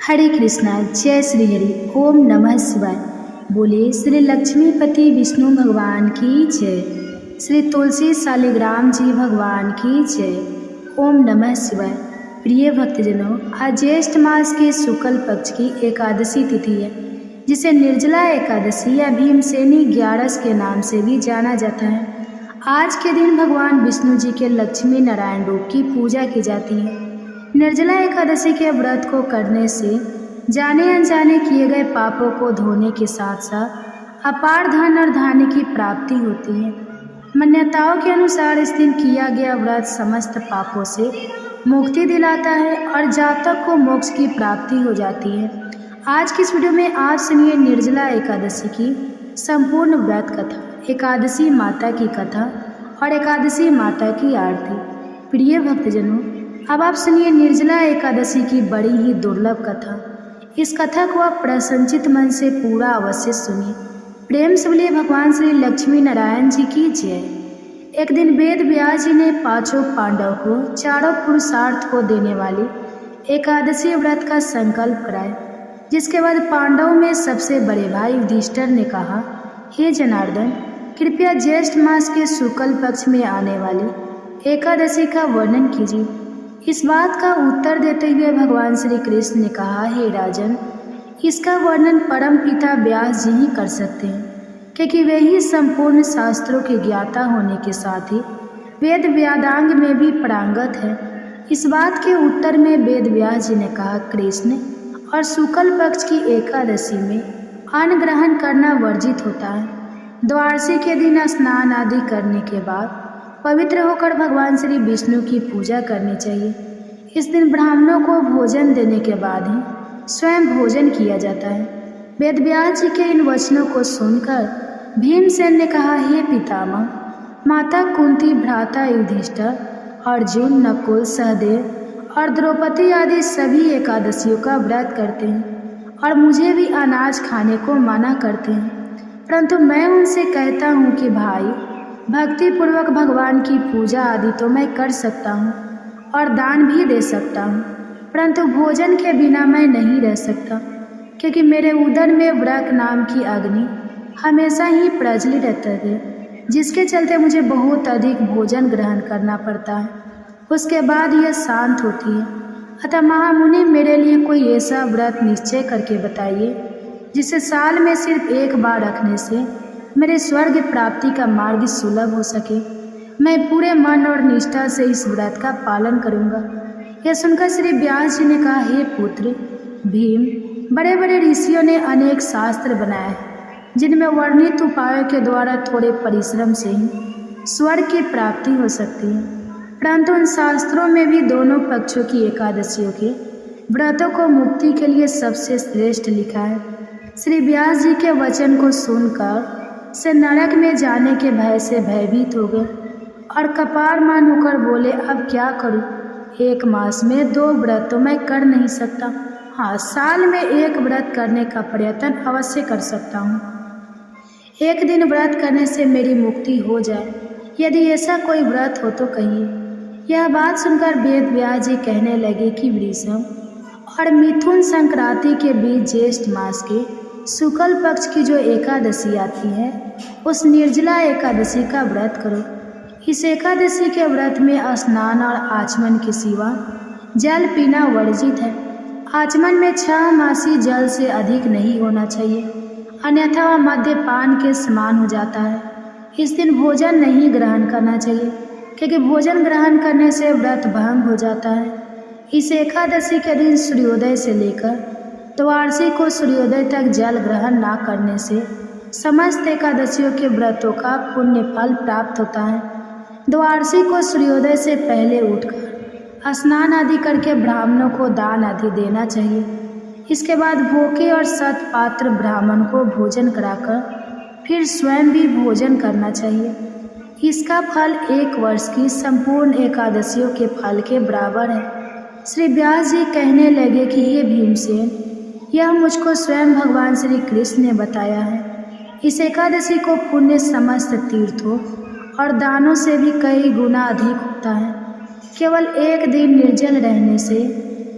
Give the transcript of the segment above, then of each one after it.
हरे कृष्णा, जय श्री हरि। ओम नमः शिवाय। बोले श्री लक्ष्मीपति विष्णु भगवान की जय। श्री तुलसी शालिग्राम जी भगवान की जय। ओम नमः शिवाय। प्रिय भक्तजनों, आज ज्येष्ठ मास के शुक्ल पक्ष की एकादशी तिथि है, जिसे निर्जला एकादशी या भीमसेनी 11 के नाम से भी जाना जाता है। आज के दिन भगवान विष्णु जी के लक्ष्मी नारायण रूप की पूजा की जाती है। निर्जला एकादशी के व्रत को करने से जाने अनजाने किए गए पापों को धोने के साथ साथ अपार धन और धान्य की प्राप्ति होती है। मान्यताओं के अनुसार इस दिन किया गया व्रत समस्त पापों से मुक्ति दिलाता है और जातक को मोक्ष की प्राप्ति हो जाती है। आज की इस वीडियो में आप सुनिए निर्जला एकादशी की संपूर्ण व्रत कथा, एकादशी माता की कथा और एकादशी माता की आरती। प्रिय भक्तजनों, अब आप सुनिए निर्जला एकादशी की बड़ी ही दुर्लभ कथा। इस कथा को आप प्रसन्नचित मन से पूरा अवश्य सुनिए। प्रेम से बोलिए भगवान श्री लक्ष्मी नारायण जी की जय। एक दिन वेद व्यास जी ने 5 पांडव को चारों पुरुषार्थ को देने वाली एकादशी व्रत का संकल्प कराया, जिसके बाद पांडवों में सबसे बड़े भाई युधिष्ठिर ने कहा, हे जनार्दन, कृपया ज्येष्ठ मास के शुक्ल पक्ष में आने वाली एकादशी का वर्णन कीजिए। इस बात का उत्तर देते हुए भगवान श्री कृष्ण ने कहा, हे राजन, इसका वर्णन परम पिता व्यास जी ही कर सकते हैं, क्योंकि वे ही संपूर्ण शास्त्रों के ज्ञाता होने के साथ ही वेद व्यादांग में भी पारंगत है। इस बात के उत्तर में वेद व्यास जी ने कहा, कृष्ण और शुक्ल पक्ष की एकादशी में अन्न ग्रहण करना वर्जित होता है। द्वादशी के दिन स्नान आदि करने के बाद पवित्र होकर भगवान श्री विष्णु की पूजा करनी चाहिए। इस दिन ब्राह्मणों को भोजन देने के बाद ही स्वयं भोजन किया जाता है। वेद व्यास जी के इन वचनों को सुनकर भीमसेन ने कहा, हे पितामह, माता कुंती, भ्राता युधिष्ठिर, अर्जुन, नकुल, सहदेव और द्रौपदी आदि सभी एकादशियों का व्रत करते हैं और मुझे भी अनाज खाने को मना करते हैं, परंतु मैं उनसे कहता हूँ कि भाई, भक्ति पूर्वक भगवान की पूजा आदि तो मैं कर सकता हूँ और दान भी दे सकता हूँ, परंतु भोजन के बिना मैं नहीं रह सकता, क्योंकि मेरे उदर में व्रत नाम की अग्नि हमेशा ही प्रज्वलित रहती है, जिसके चलते मुझे बहुत अधिक भोजन ग्रहण करना पड़ता है। उसके बाद यह शांत होती है। अतः महामुनि, मेरे लिए कोई ऐसा व्रत निश्चय करके बताइए जिसे साल में सिर्फ एक बार रखने से मेरे स्वर्ग प्राप्ति का मार्ग सुलभ हो सके। मैं पूरे मन और निष्ठा से इस व्रत का पालन करूंगा। यह सुनकर श्री व्यास जी ने कहा, हे पुत्र भीम, बड़े बड़े ऋषियों ने अनेक शास्त्र बनाए हैं, जिनमें वर्णित उपायों के द्वारा थोड़े परिश्रम से ही स्वर्ग की प्राप्ति हो सकती है, परंतु उन शास्त्रों में भी दोनों पक्षों की एकादशियों के व्रतों को मुक्ति के लिए सबसे श्रेष्ठ लिखा है। श्री व्यास जी के वचन को सुनकर से नरक में जाने के भय से भयभीत हो गए और कपारमान होकर बोले, अब क्या करूं? 1 मास में 2 व्रत तो मैं कर नहीं सकता। हाँ, साल में 1 व्रत करने का प्रयत्न अवश्य कर सकता हूँ। 1 दिन व्रत करने से मेरी मुक्ति हो जाए, यदि ऐसा कोई व्रत हो तो कहिए। यह बात सुनकर वेद व्यास जी कहने लगे कि वृषभ और मिथुन संक्रांति के बीच ज्येष्ठ मास के शुक्ल पक्ष की जो एकादशी आती है, उस निर्जला एकादशी का व्रत करो। इस एकादशी के व्रत में स्नान और आचमन के सिवा जल पीना वर्जित है। आचमन में 6 मासी जल से अधिक नहीं होना चाहिए, अन्यथा वह मद्यपान के समान हो जाता है। इस दिन भोजन नहीं ग्रहण करना चाहिए, क्योंकि भोजन ग्रहण करने से व्रत भंग हो जाता है। इस एकादशी के दिन सूर्योदय से लेकर द्वादशी को सूर्योदय तक जल ग्रहण न करने से समस्त एकादशियों के व्रतों का पुण्य फल प्राप्त होता है। द्वादशी को सूर्योदय से पहले उठकर स्नान आदि करके ब्राह्मणों को दान आदि देना चाहिए। इसके बाद भूखे और सतपात्र ब्राह्मण को भोजन कराकर फिर स्वयं भी भोजन करना चाहिए। इसका फल 1 वर्ष की संपूर्ण एकादशियों के फल के बराबर है। श्री व्यास जी कहने लगे कि हे भीमसेन, यह मुझको स्वयं भगवान श्री कृष्ण ने बताया है। इस एकादशी को पुण्य समस्त तीर्थों और दानों से भी कई गुना अधिक होता है। केवल 1 दिन निर्जल रहने से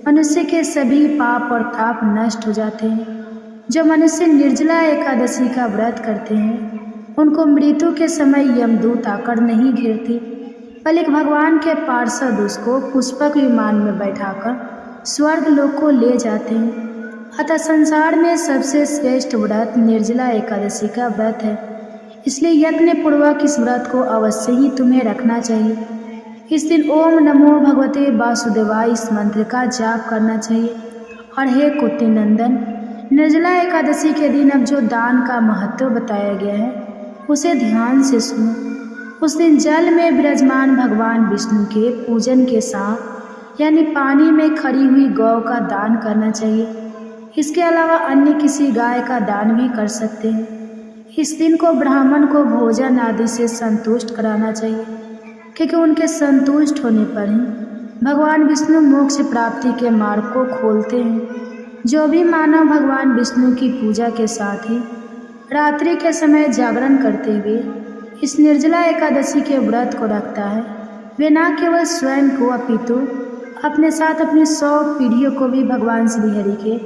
मनुष्य के सभी पाप और ताप नष्ट हो जाते हैं। जो मनुष्य निर्जला एकादशी का व्रत करते हैं उनको मृत्यु के समय यमदूत आकर नहीं घेरती, बल्कि भगवान के पार्षद उसको पुष्पक विमान में बैठाकर स्वर्ग लोक को ले जाते हैं। अतः संसार में सबसे श्रेष्ठ व्रत निर्जला एकादशी का व्रत है, इसलिए यत्न पूर्वक इस व्रत को अवश्य ही तुम्हें रखना चाहिए। इस दिन ओम नमो भगवते वासुदेवाय इस मंत्र का जाप करना चाहिए। और हे कुंती नंदन, निर्जला एकादशी के दिन अब जो दान का महत्व बताया गया है उसे ध्यान से सुनो। उस दिन जल में विराजमान भगवान विष्णु के पूजन के साथ यानी पानी में खड़ी हुई गौ का दान करना चाहिए। इसके अलावा अन्य किसी गाय का दान भी कर सकते हैं। इस दिन को ब्राह्मण को भोजन आदि से संतुष्ट कराना चाहिए, क्योंकि उनके संतुष्ट होने पर ही भगवान विष्णु मोक्ष प्राप्ति के मार्ग को खोलते हैं। जो भी मानव भगवान विष्णु की पूजा के साथ ही रात्रि के समय जागरण करते हुए इस निर्जला एकादशी के व्रत को रखता है, वे न केवल स्वयं को अपितु अपने साथ अपनी 100 पीढ़ियों को भी भगवान श्रीहरि के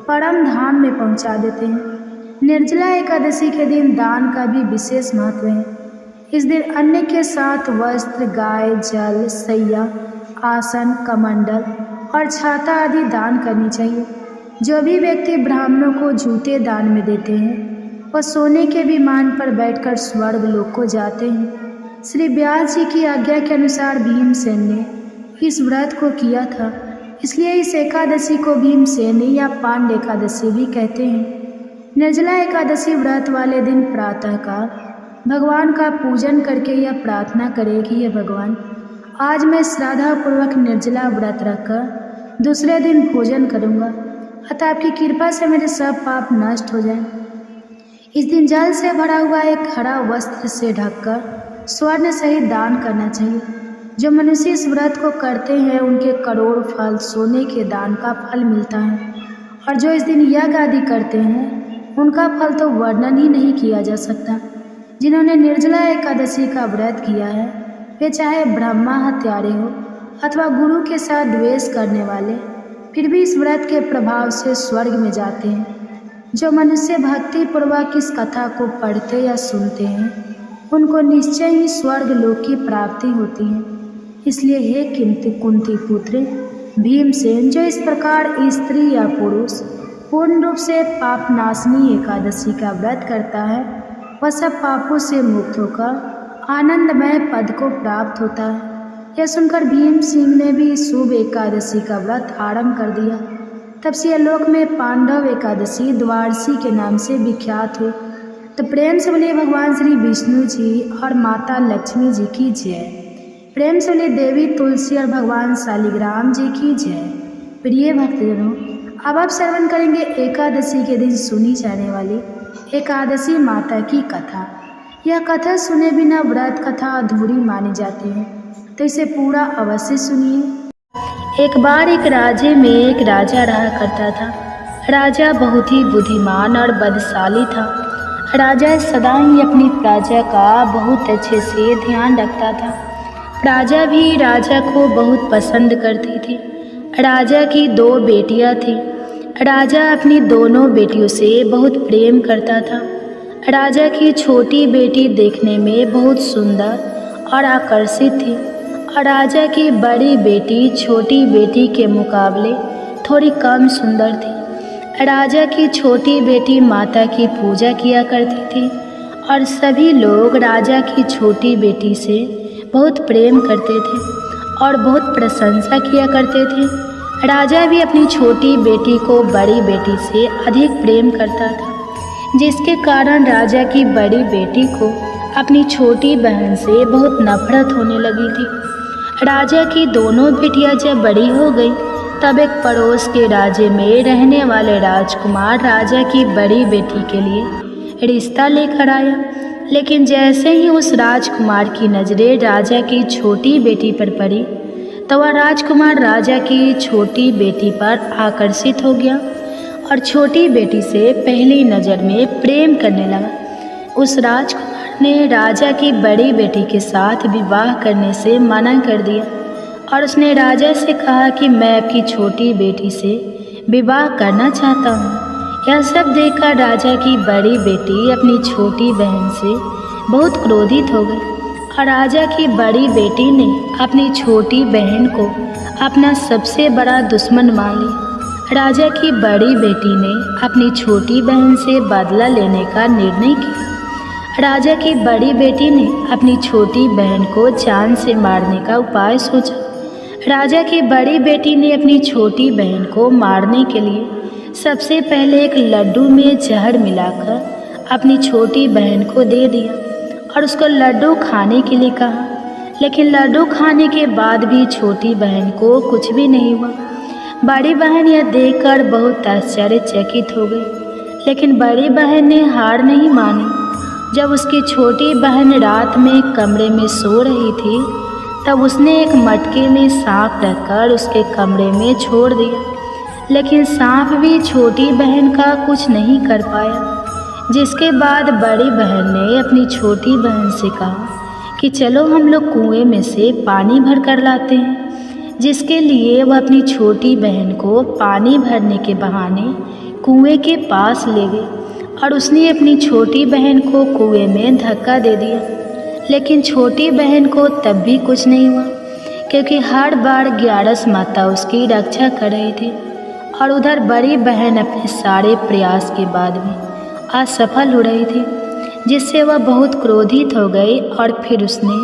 परम धाम में पहुंचा देते हैं। निर्जला एकादशी के दिन दान का भी विशेष महत्व है। इस दिन अन्न के साथ वस्त्र, गाय, जल, सैया, आसन, कमंडल और छाता आदि दान करनी चाहिए। जो भी व्यक्ति ब्राह्मणों को जूते दान में देते हैं वह सोने के विमान पर बैठकर स्वर्ग लोक को जाते हैं। श्री व्यास जी की आज्ञा के अनुसार भीमसेन ने इस व्रत को किया था, इसलिए इस एकादशी को भीमसेनी या पांड एकादशी भी कहते हैं। निर्जला एकादशी व्रत वाले दिन प्रातःकाल भगवान का पूजन करके यह प्रार्थना करें कि हे भगवान, आज मैं श्रद्धापूर्वक निर्जला व्रत रखकर दूसरे दिन भोजन करूँगा, अतः आपकी कृपा से मेरे सब पाप नष्ट हो जाएं। इस दिन जल से भरा हुआ एक हरा वस्त्र से ढककर स्वर्ण सहित दान करना चाहिए। जो मनुष्य इस व्रत को करते हैं उनके करोड़ फल सोने के दान का फल मिलता है, और जो इस दिन यज्ञ आदि करते हैं उनका फल तो वर्णन ही नहीं किया जा सकता। जिन्होंने निर्जला एकादशी का व्रत किया है वे चाहे ब्रह्मा हत्यारे हो अथवा गुरु के साथ द्वेष करने वाले, फिर भी इस व्रत के प्रभाव से स्वर्ग में जाते हैं। जो मनुष्य भक्ति पूर्वक इस कथा को पढ़ते या सुनते हैं उनको निश्चय ही स्वर्ग लोक की प्राप्ति होती है। इसलिए हे कुंती पुत्र भीमसेन, जो इस प्रकार स्त्री या पुरुष पूर्ण रूप से पापनाशनी एकादशी का व्रत करता है वह सब पापों से मुक्त होकर आनंदमय पद को प्राप्त होता है। यह सुनकर भीम सिंह ने भी शुभ एकादशी का व्रत आरंभ कर दिया। तब से लोक में पांडव एकादशी द्वादशी के नाम से विख्यात हुई। तो प्रेम से बोलिए भगवान श्री विष्णु जी और माता लक्ष्मी जी की जय। प्रेम से बोलिए देवी तुलसी और भगवान शालिग्राम जी की जय। प्रिय भक्तजनों, अब आप श्रवण करेंगे एकादशी के दिन सुनी जाने वाली एकादशी माता की कथा। यह कथा सुने बिना व्रत कथा अधूरी मानी जाती है, तो इसे पूरा अवश्य सुनिए। एक बार एक राज्य में एक राजा रहा करता था। राजा बहुत ही बुद्धिमान और बलशाली था। राजा सदा ही अपनी प्रजा का बहुत अच्छे से ध्यान रखता था। प्रजा भी राजा को बहुत पसंद करती थी। राजा की 2 बेटियां थीं। राजा अपनी दोनों बेटियों से बहुत प्रेम करता था। राजा की छोटी बेटी देखने में बहुत सुंदर और आकर्षित थी, और राजा की बड़ी बेटी छोटी बेटी के मुकाबले थोड़ी कम सुंदर थी। राजा की छोटी बेटी माता की पूजा किया करती थी, और सभी लोग राजा की छोटी बेटी से बहुत प्रेम करते थे और बहुत प्रशंसा किया करते थे। राजा भी अपनी छोटी बेटी को बड़ी बेटी से अधिक प्रेम करता था, जिसके कारण राजा की बड़ी बेटी को अपनी छोटी बहन से बहुत नफरत होने लगी थी। राजा की दोनों बेटियां जब बड़ी हो गई तब एक पड़ोस के राज्य में रहने वाले राजकुमार राजा की बड़ी बेटी के लिए रिश्ता लेकर आया। लेकिन जैसे ही उस राजकुमार की नज़रें राजा की छोटी बेटी पर पड़ी तो वह राजकुमार राजा की छोटी बेटी पर आकर्षित हो गया और छोटी बेटी से पहली नज़र में प्रेम करने लगा। उस राजकुमार ने राजा की बड़ी बेटी के साथ विवाह करने से मना कर दिया। और उसने राजा से कहा कि मैं आपकी छोटी बेटी से विवाह करना चाहता हूँ। यह सब देखकर राजा की बड़ी बेटी अपनी छोटी बहन से बहुत क्रोधित हो गई और राजा की बड़ी बेटी ने अपनी छोटी बहन को अपना सबसे बड़ा दुश्मन मान लिया। राजा की बड़ी बेटी ने अपनी छोटी बहन से बदला लेने का निर्णय किया। राजा की बड़ी बेटी ने अपनी छोटी बहन को जान से मारने का उपाय सोचा। राजा की बड़ी बेटी ने अपनी छोटी बहन को मारने के लिए सबसे पहले एक लड्डू में जहर मिलाकर अपनी छोटी बहन को दे दिया और उसको लड्डू खाने के लिए कहा। लेकिन लड्डू खाने के बाद भी छोटी बहन को कुछ भी नहीं हुआ। बड़ी बहन यह देखकर बहुत आश्चर्यचकित हो गई, लेकिन बड़ी बहन ने हार नहीं मानी। जब उसकी छोटी बहन रात में कमरे में सो रही थी, तब उसने एक मटके में सांप रखकर उसके कमरे में छोड़ दिया, लेकिन सांप भी छोटी बहन का कुछ नहीं कर पाया। जिसके बाद बड़ी बहन ने अपनी छोटी बहन से कहा कि चलो हम लोग कुएं में से पानी भर कर लाते हैं। जिसके लिए वह अपनी छोटी बहन को पानी भरने के बहाने कुएं के पास ले गई और उसने अपनी छोटी बहन को कुएं में धक्का दे दिया। लेकिन छोटी बहन को तब भी कुछ नहीं हुआ, क्योंकि हर बार ग्यारस माता उसकी रक्षा कर रही थी। और उधर बड़ी बहन अपने सारे प्रयास के बाद भी असफल हो रही थी, जिससे वह बहुत क्रोधित हो गई और फिर उसने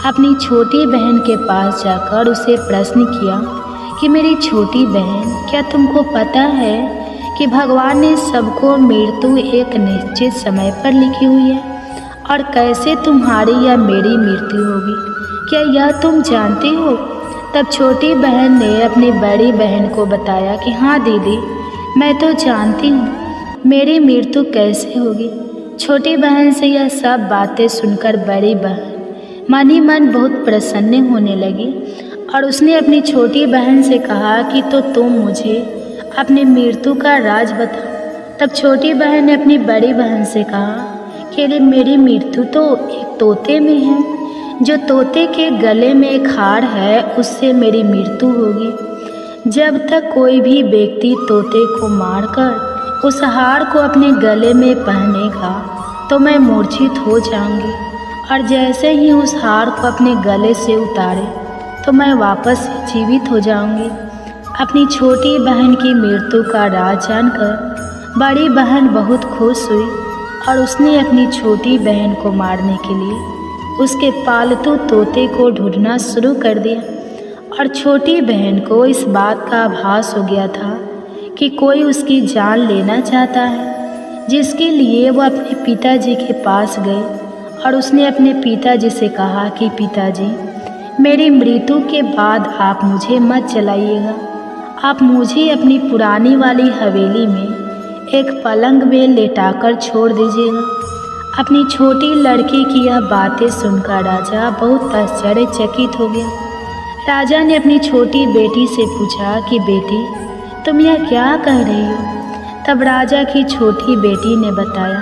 अपनी छोटी बहन के पास जाकर उसे प्रश्न किया कि मेरी छोटी बहन, क्या तुमको पता है कि भगवान ने सबको मृत्यु एक निश्चित समय पर लिखी हुई है और कैसे तुम्हारी या मेरी मृत्यु होगी, क्या यह तुम जानती हो? तब छोटी बहन ने अपनी बड़ी बहन को बताया कि हाँ दीदी, मैं तो जानती हूँ मेरी मृत्यु कैसे होगी। छोटी बहन से यह सब बातें सुनकर बड़ी बहन मन ही मन बहुत प्रसन्न होने लगी और उसने अपनी छोटी बहन से कहा कि तो तुम मुझे अपनी मृत्यु का राज बता। तब छोटी बहन ने अपनी बड़ी बहन से कहा कि मेरी मृत्यु तो एक तोते में है, जो तोते के गले में एक हार है, उससे मेरी मृत्यु होगी। जब तक कोई भी व्यक्ति तोते को मारकर उस हार को अपने गले में पहनेगा तो मैं मूर्छित हो जाऊंगी, और जैसे ही उस हार को अपने गले से उतारे तो मैं वापस जीवित हो जाऊंगी। अपनी छोटी बहन की मृत्यु का राज जानकर बड़ी बहन बहुत खुश हुई और उसने अपनी छोटी बहन को मारने के लिए उसके पालतू तोते को ढूंढना शुरू कर दिया। और छोटी बहन को इस बात का आभास हो गया था कि कोई उसकी जान लेना चाहता है, जिसके लिए वो अपने पिताजी के पास गई और उसने अपने पिताजी से कहा कि पिताजी, मेरी मृत्यु के बाद आप मुझे मत जलाइएगा, आप मुझे अपनी पुरानी वाली हवेली में एक पलंग में लेटाकर छोड़ दीजिएगा। अपनी छोटी लड़की की यह बातें सुनकर राजा बहुत आश्चर्यचकित हो गया। राजा ने अपनी छोटी बेटी से पूछा कि बेटी, तुम यह क्या कह रही हो? तब राजा की छोटी बेटी ने बताया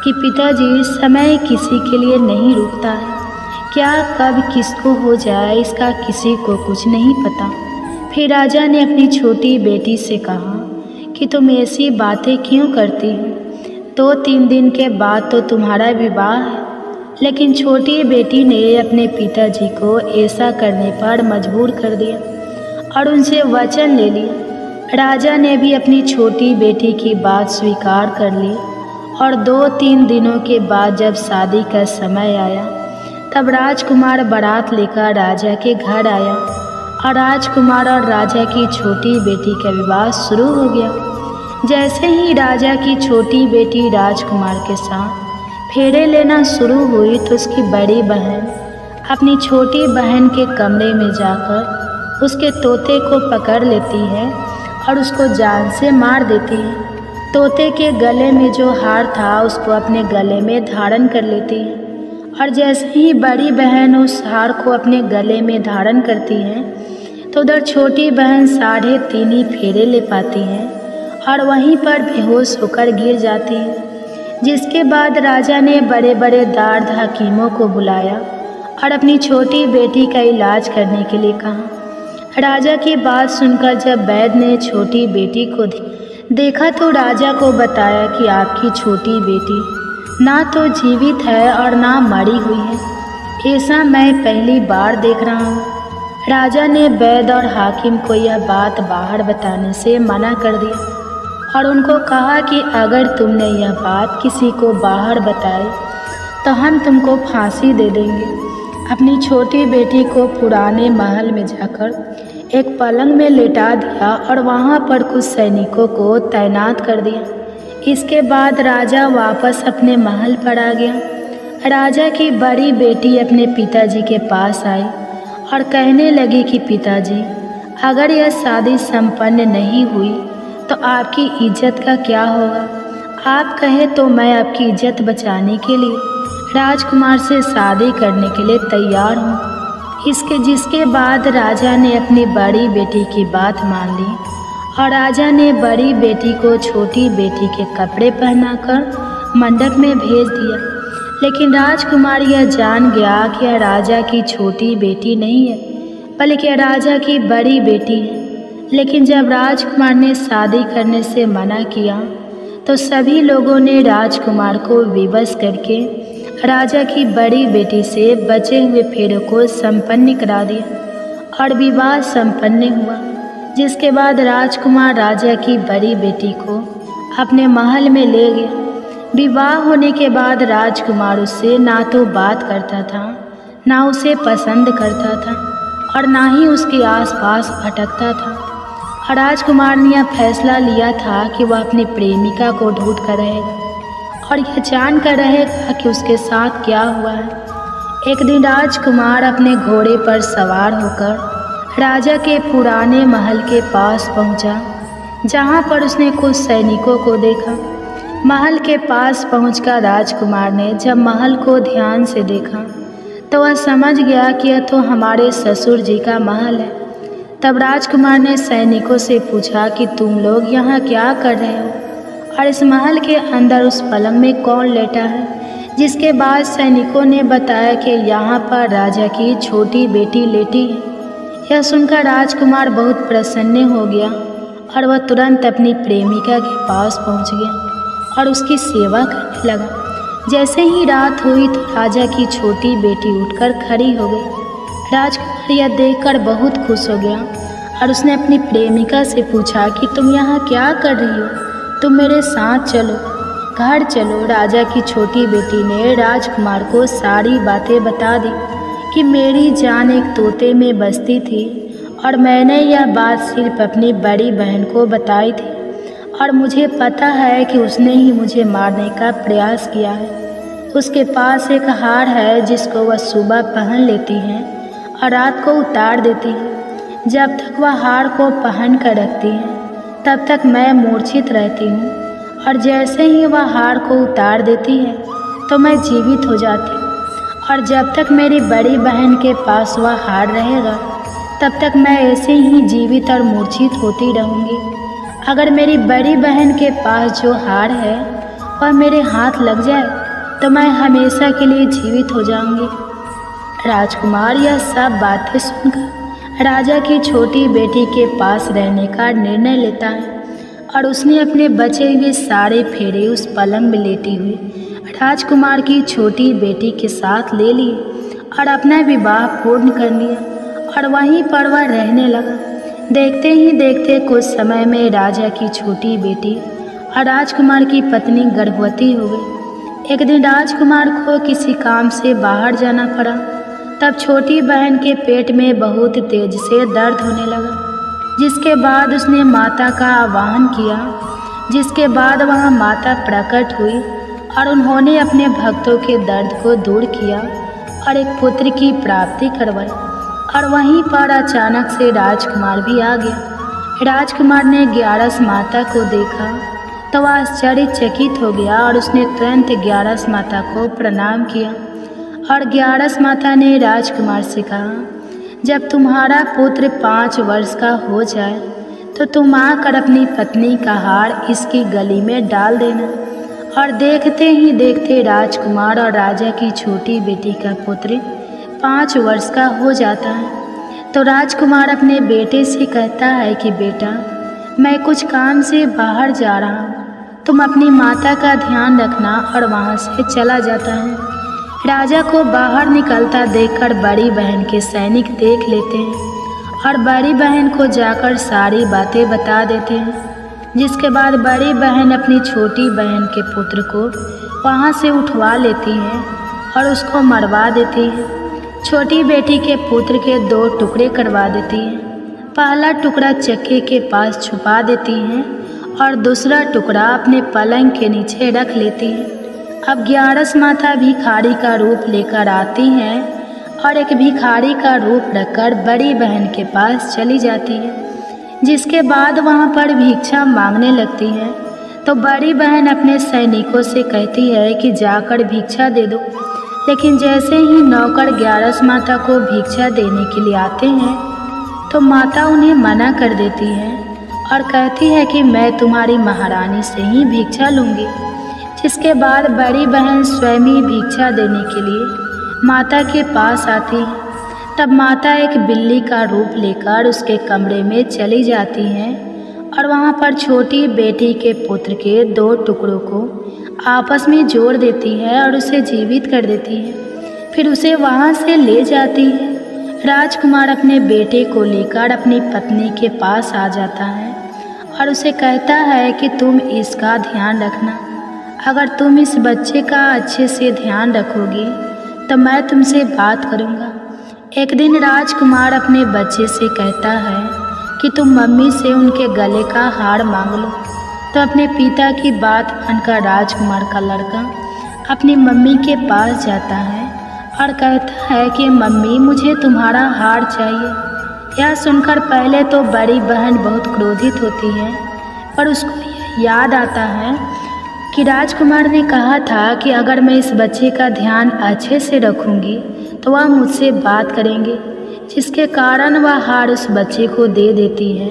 कि पिताजी, समय किसी के लिए नहीं रुकता है, क्या कब किसको हो जाए इसका किसी को कुछ नहीं पता। फिर राजा ने अपनी छोटी बेटी से कहा कि तुम ऐसी बातें क्यों करती हो? 2-3 दिन के बाद तो तुम्हारा विवाह है। लेकिन छोटी बेटी ने अपने पिताजी को ऐसा करने पर मजबूर कर दिया और उनसे वचन ले लिया। राजा ने भी अपनी छोटी बेटी की बात स्वीकार कर ली और 2-3 दिनों के बाद जब शादी का समय आया, तब राजकुमार बारात लेकर राजा के घर आया और राजकुमार और राजा की छोटी बेटी का विवाह शुरू हो गया। जैसे ही राजा की छोटी बेटी राजकुमार के साथ फेरे लेना शुरू हुई तो उसकी बड़ी बहन अपनी छोटी बहन के कमरे में जाकर उसके तोते को पकड़ लेती है और उसको जान से मार देती है। तोते के गले में जो हार था उसको अपने गले में धारण कर लेती है और जैसे ही बड़ी बहन उस हार को अपने गले में धारण करती है तो उधर छोटी बहन 3.5 फेरे ले पाती है और वहीं पर बेहोश होकर गिर जाती है। जिसके बाद राजा ने बड़े बड़े दार्द हकीमों को बुलाया और अपनी छोटी बेटी का इलाज करने के लिए कहा। राजा की बात सुनकर जब वैद्य ने छोटी बेटी को देखा तो राजा को बताया कि आपकी छोटी बेटी ना तो जीवित है और ना मरी हुई है। ऐसा मैं पहली बार देख रहा हूँ। राजा ने वैद्य और हाकिम को यह बात बाहर बताने से मना कर दिया और उनको कहा कि अगर तुमने यह बात किसी को बाहर बताई तो हम तुमको फांसी दे देंगे। अपनी छोटी बेटी को पुराने महल में जाकर एक पलंग में लेटा दिया और वहाँ पर कुछ सैनिकों को तैनात कर दिया। इसके बाद राजा वापस अपने महल पर आ गया। राजा की बड़ी बेटी अपने पिताजी के पास आई और कहने लगी कि पिताजी, अगर यह शादी संपन्न नहीं हुई तो आपकी इज्जत का क्या होगा? आप कहें तो मैं आपकी इज्जत बचाने के लिए राजकुमार से शादी करने के लिए तैयार हूँ। जिसके बाद राजा ने अपनी बड़ी बेटी की बात मान ली और राजा ने बड़ी बेटी को छोटी बेटी के कपड़े पहनाकर मंडप में भेज दिया। लेकिन राजकुमार यह जान गया कि यह राजा की छोटी बेटी नहीं है बल्कि यह राजा की बड़ी बेटी है। लेकिन जब राजकुमार ने शादी करने से मना किया तो सभी लोगों ने राजकुमार को विवश करके राजा की बड़ी बेटी से बचे हुए फेरों को संपन्न करा दिया और विवाह संपन्न हुआ। जिसके बाद राजकुमार राजा की बड़ी बेटी को अपने महल में ले गया। विवाह होने के बाद राजकुमार उससे ना तो बात करता था, ना उसे पसंद करता था और ना ही उसके आसपास भटकता था। और राजकुमार ने यह फैसला लिया था कि वह अपनी प्रेमिका को ढूंढ कर रहेगा और यह जान कर रहेगा कि उसके साथ क्या हुआ है। एक दिन राजकुमार अपने घोड़े पर सवार होकर राजा के पुराने महल के पास पहुंचा, जहां पर उसने कुछ सैनिकों को देखा। महल के पास पहुंचकर राजकुमार ने जब महल को ध्यान से देखा तो वह समझ गया कि यह तो हमारे ससुर जी का महल है। तब राजकुमार ने सैनिकों से पूछा कि तुम लोग यहाँ क्या कर रहे हो और इस महल के अंदर उस पलंग में कौन लेटा है? जिसके बाद सैनिकों ने बताया कि यहाँ पर राजा की छोटी बेटी लेटी है। यह सुनकर राजकुमार बहुत प्रसन्न हो गया और वह तुरंत अपनी प्रेमिका के पास पहुँच गया और उसकी सेवा करने लगा। जैसे ही रात हुई तो राजा की छोटी बेटी उठकर खड़ी हो गई। राजकुमार यह देखकर बहुत खुश हो गया और उसने अपनी प्रेमिका से पूछा कि तुम यहाँ क्या कर रही हो? तुम मेरे साथ चलो, घर चलो। राजा की छोटी बेटी ने राजकुमार को सारी बातें बता दी कि मेरी जान एक तोते में बसती थी और मैंने यह बात सिर्फ अपनी बड़ी बहन को बताई थी और मुझे पता है कि उसने ही मुझे मारने का प्रयास किया है। उसके पास एक हार है जिसको वह सुबह पहन लेती है और रात को उतार देती है। जब तक वह हार को पहन कर रखती है तब तक मैं मूर्छित रहती हूँ और जैसे ही वह हार को उतार देती है तो मैं जीवित हो जाती हूँ। और जब तक मेरी बड़ी बहन के पास वह हार रहेगा तब तक मैं ऐसे ही जीवित और मूर्छित होती रहूँगी। अगर मेरी बड़ी बहन के पास जो हार है वह मेरे हाथ लग जाए तो मैं हमेशा के लिए जीवित हो जाऊँगी। राजकुमार यह सब बातें सुनकर राजा की छोटी बेटी के पास रहने का निर्णय लेता है और उसने अपने बचे हुए सारे फेरे उस पलंग में लेटी हुई राजकुमार की छोटी बेटी के साथ ले लिए और अपना विवाह पूर्ण कर लिया और वहीं पर वह रहने लगा। देखते ही देखते कुछ समय में राजा की छोटी बेटी और राजकुमार की पत्नी गर्भवती हो गई। एक दिन राजकुमार को किसी काम से बाहर जाना पड़ा। तब छोटी बहन के पेट में बहुत तेज से दर्द होने लगा, जिसके बाद उसने माता का आह्वान किया। जिसके बाद वहाँ माता प्रकट हुई और उन्होंने अपने भक्तों के दर्द को दूर किया और एक पुत्र की प्राप्ति करवाई। और वहीं पर अचानक से राजकुमार भी आ गया। राजकुमार ने ग्यारस माता को देखा तो वह आश्चर्यचकित हो गया और उसने तुरंत ग्यारस माता को प्रणाम किया। और ग्यारस माता ने राजकुमार से कहा, जब तुम्हारा पुत्र 5 वर्ष का हो जाए तो तुम आकर अपनी पत्नी का हार इसकी गली में डाल देना। और देखते ही देखते राजकुमार और राजा की छोटी बेटी का पुत्र 5 वर्ष का हो जाता है तो राजकुमार अपने बेटे से कहता है कि बेटा, मैं कुछ काम से बाहर जा रहा हूँ, तुम अपनी माता का ध्यान रखना, और वहाँ से चला जाता है। राजा को बाहर निकलता देखकर बड़ी बहन के सैनिक देख लेते हैं और बड़ी बहन को जाकर सारी बातें बता देते हैं। जिसके बाद बड़ी बहन अपनी छोटी बहन के पुत्र को वहाँ से उठवा लेती है और उसको मरवा देती है। छोटी बेटी के पुत्र के 2 टुकड़े करवा देती है। पहला टुकड़ा चक्के के पास छुपा देती है और दूसरा टुकड़ा अपने पलंग के नीचे रख लेती है। अब 11 माता भिखारी का रूप लेकर आती हैं और एक भिखारी का रूप रखकर बड़ी बहन के पास चली जाती है। जिसके बाद वहाँ पर भिक्षा मांगने लगती है तो बड़ी बहन अपने सैनिकों से कहती है कि जाकर भिक्षा दे दो। लेकिन जैसे ही नौकर 11 माता को भिक्षा देने के लिए आते हैं तो माता उन्हें मना कर देती है और कहती है कि मैं तुम्हारी महारानी से ही भिक्षा लूँगी। जिसके बाद बड़ी बहन स्वयं ही भिक्षा देने के लिए माता के पास आती है। तब माता एक बिल्ली का रूप लेकर उसके कमरे में चली जाती हैं और वहाँ पर छोटी बेटी के पुत्र के 2 टुकड़ों को आपस में जोड़ देती है और उसे जीवित कर देती है। फिर उसे वहाँ से ले जाती है। राजकुमार अपने बेटे को लेकर अपनी पत्नी के पास आ जाता है और उसे कहता है कि तुम इसका ध्यान रखना। अगर तुम इस बच्चे का अच्छे से ध्यान रखोगी तो मैं तुमसे बात करूँगा। एक दिन राजकुमार अपने बच्चे से कहता है कि तुम मम्मी से उनके गले का हार मांग लो। तो अपने पिता की बात मानकर राजकुमार का लड़का अपनी मम्मी के पास जाता है और कहता है कि मम्मी, मुझे तुम्हारा हार चाहिए। यह सुनकर पहले तो बड़ी बहन बहुत क्रोधित होती है, पर उसको याद आता है कि राजकुमार ने कहा था कि अगर मैं इस बच्चे का ध्यान अच्छे से रखूँगी तो वह मुझसे बात करेंगे। जिसके कारण वह हार उस बच्चे को दे देती है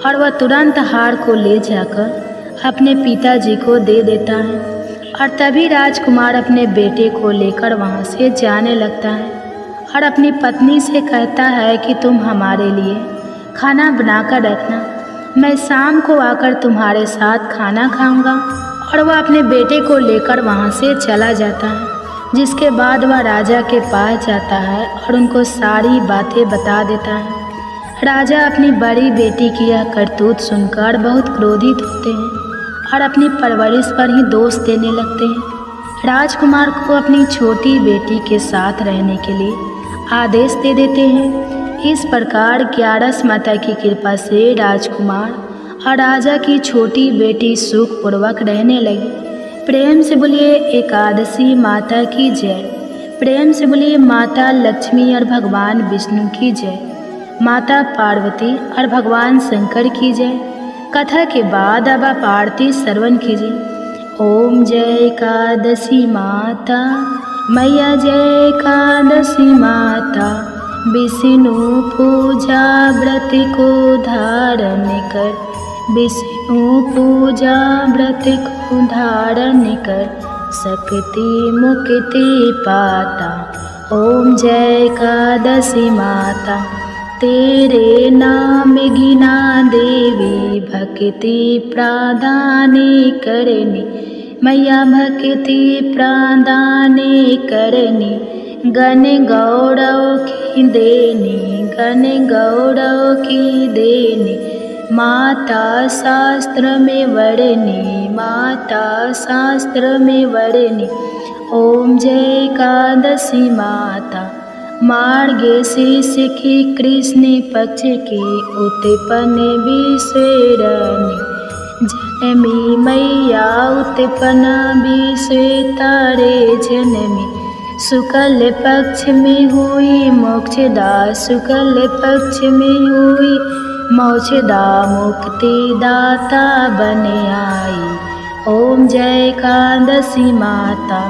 और वह तुरंत हार को ले जाकर अपने पिताजी को दे देता है। और तभी राजकुमार अपने बेटे को लेकर वहाँ से जाने लगता है और अपनी पत्नी से कहता है कि तुम हमारे लिए खाना बनाकर रखना, मैं शाम को आकर तुम्हारे साथ खाना खाऊंगा। और वह अपने बेटे को लेकर वहाँ से चला जाता है। जिसके बाद वह राजा के पास जाता है और उनको सारी बातें बता देता है। राजा अपनी बड़ी बेटी की यह करतूत सुनकर बहुत क्रोधित होते हैं और अपनी परवरिश पर ही दोष देने लगते हैं। राजकुमार को अपनी छोटी बेटी के साथ रहने के लिए आदेश दे देते हैं। इस प्रकार 11 माता की कृपा से राजकुमार और राजा की छोटी बेटी सुखपूर्वक रहने लगी। प्रेम से बोलिए एकादशी माता की जय। प्रेम से बोलिए माता लक्ष्मी और भगवान विष्णु की जय, माता पार्वती और भगवान शंकर की जय। कथा के बाद अब आप आरती श्रवण कीजिए। ओम जय एकादशी माता, मैया जय एकादशी माता, विष्णु पूजा व्रत को धारण कर, विष्णु पूजा व्रत को धारण कर, शक्ति मुक्ति पाता। ओम जय एकादशी माता, तेरे नाम गिना देवी भक्ति प्रदान करनी, मैया भक्ति प्रदान करनी, गण गौरव की देनी, गण गौरव की देनी, माता शास्त्र में वर्णी, माता शास्त्र में वर्णी। ओम जय एकादशी माता, मार्गशीर्ष की कृष्ण पक्ष की उत्पन्न विश्वरणी, जनमी मैया उत्पन्न विश्व तारे जनमी, शुक्ल पक्ष में हुई मोक्षदा, शुक्ल पक्ष में हुई मोक्षदा, मुक्ति दाता बन आई। ओम जय एकादशी माता,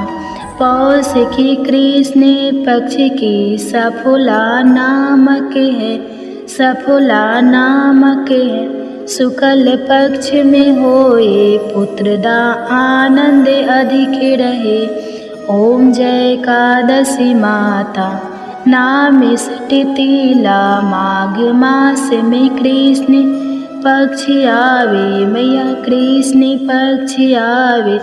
पौष की कृष्ण पक्ष की सफला नामक है, सफला नामक है, शुक्ल पक्ष में होए पुत्रदा आनंद अधिक रहे। ओम जय एकादशी माता, नाम सटतीला माघ मास में कृष्ण पक्ष आवे मैया कृष्ण पक्ष आवे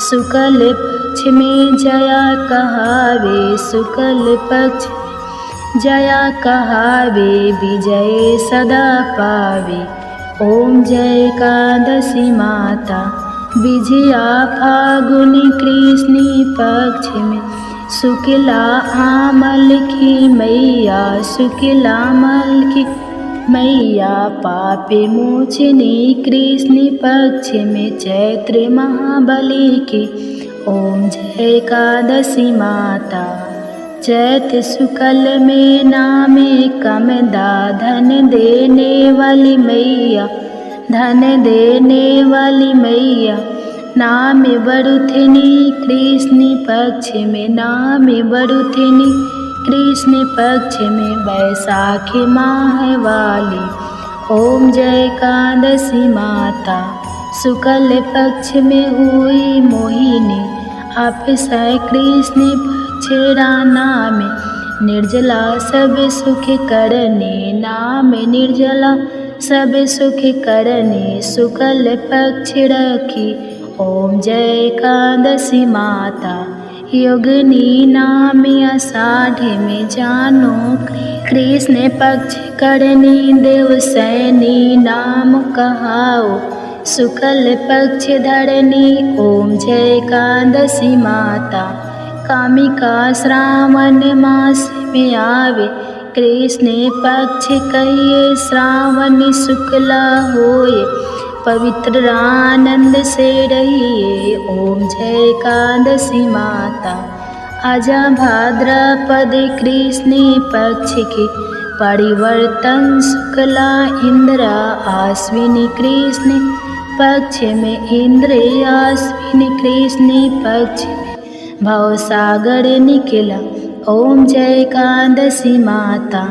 शुक्ल पक्ष में जया कहावे शुक्ल पक्ष जया कहावे विजय सदा पावे। ओम जय एकादशी माता विजया फागुनी कृष्ण पक्ष में शुक्ला आमल की मैया शुक्ला आमल की मैया पापे मोचनी कृष्ण पक्ष में चैत्र महाबली की। ओम जय एकादशी माता चैत शुक्ल में नामे कमदा धन देने वाली मैया धन देने वाली मैया नाम बरुथिनी कृष्ण पक्ष में नाम बरुथिनी कृष्ण पक्ष में बैसाखी माह वाली। ओम जय एकादशी माता शुक्ल पक्ष में हुई मोहिनी आप कृष्ण पक्ष नाम निर्जला सब सुख करने नाम निर्जला सब सुख करने शुक्ल पक्ष रखी। ओम जय एकादशी माता योगिनी नाम आषाढ़ में जानो कृष्ण पक्ष करनी देव सैनी नाम कहाओ शुक्ल पक्ष धरनी। ओम जय एकादशी माता कामिका श्रावण मास में आवे कृष्ण पक्ष कहिए श्रावण शुक्ला होए पवित्र आनंद से रहिए। ओम जय एकादशी माता आजा भाद्रपद कृष्ण पक्ष के परिवर्तन शुक्ला इंद्र आश्विनी कृष्ण पक्ष में इंद्र आश्विनी कृष्ण पक्ष में भवसागर निकला। ओम जय एकादशी माता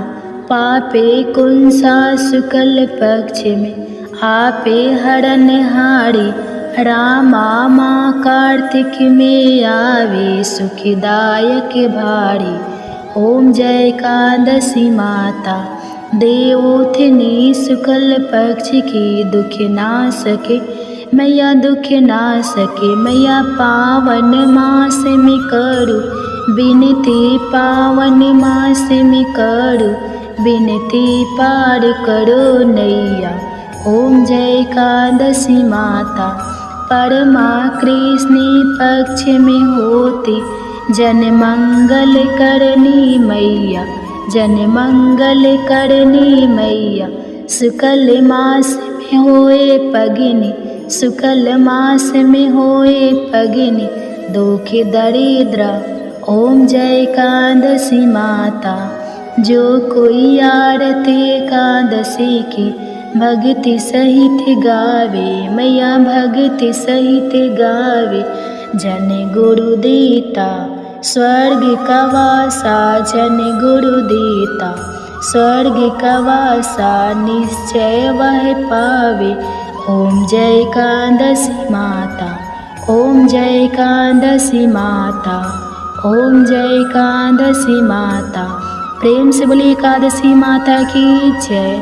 पापे कुंसा शुक्ल पक्ष में आपे हरण हारी रामा माँ कार्तिक में आवे सुखदायक भारी। ओम जय एकादशी माता देवोत्थिनी शुक्ल पक्ष की दुख ना सके मैया दुख ना सके मैया पावन मास में करू विनती पावन मास में करू विनती पार करो नैया। ओम जय एकादशी माता परमा कृष्ण पक्ष में होती जन मंगल करनी मैया जन मंगल करनी मैया शुक्ल मास में होए पगिनी शुक्ल मास में होए पगिनी दुख दरिद्र। ओम जय एकादशी माता जो कोई आरती एकादशी की भक्ति सहित गावे मैया भक्ति सहित गावे जन गुरु देता स्वर्ग का वासा जन गुरु देता स्वर्ग का वासा निश्चय वह पावे। ओम जय एकादशी माता ओम जय एकादशी माता ओम जय एकादशी माता। प्रेम से बोलिए एकादशी माता की जय।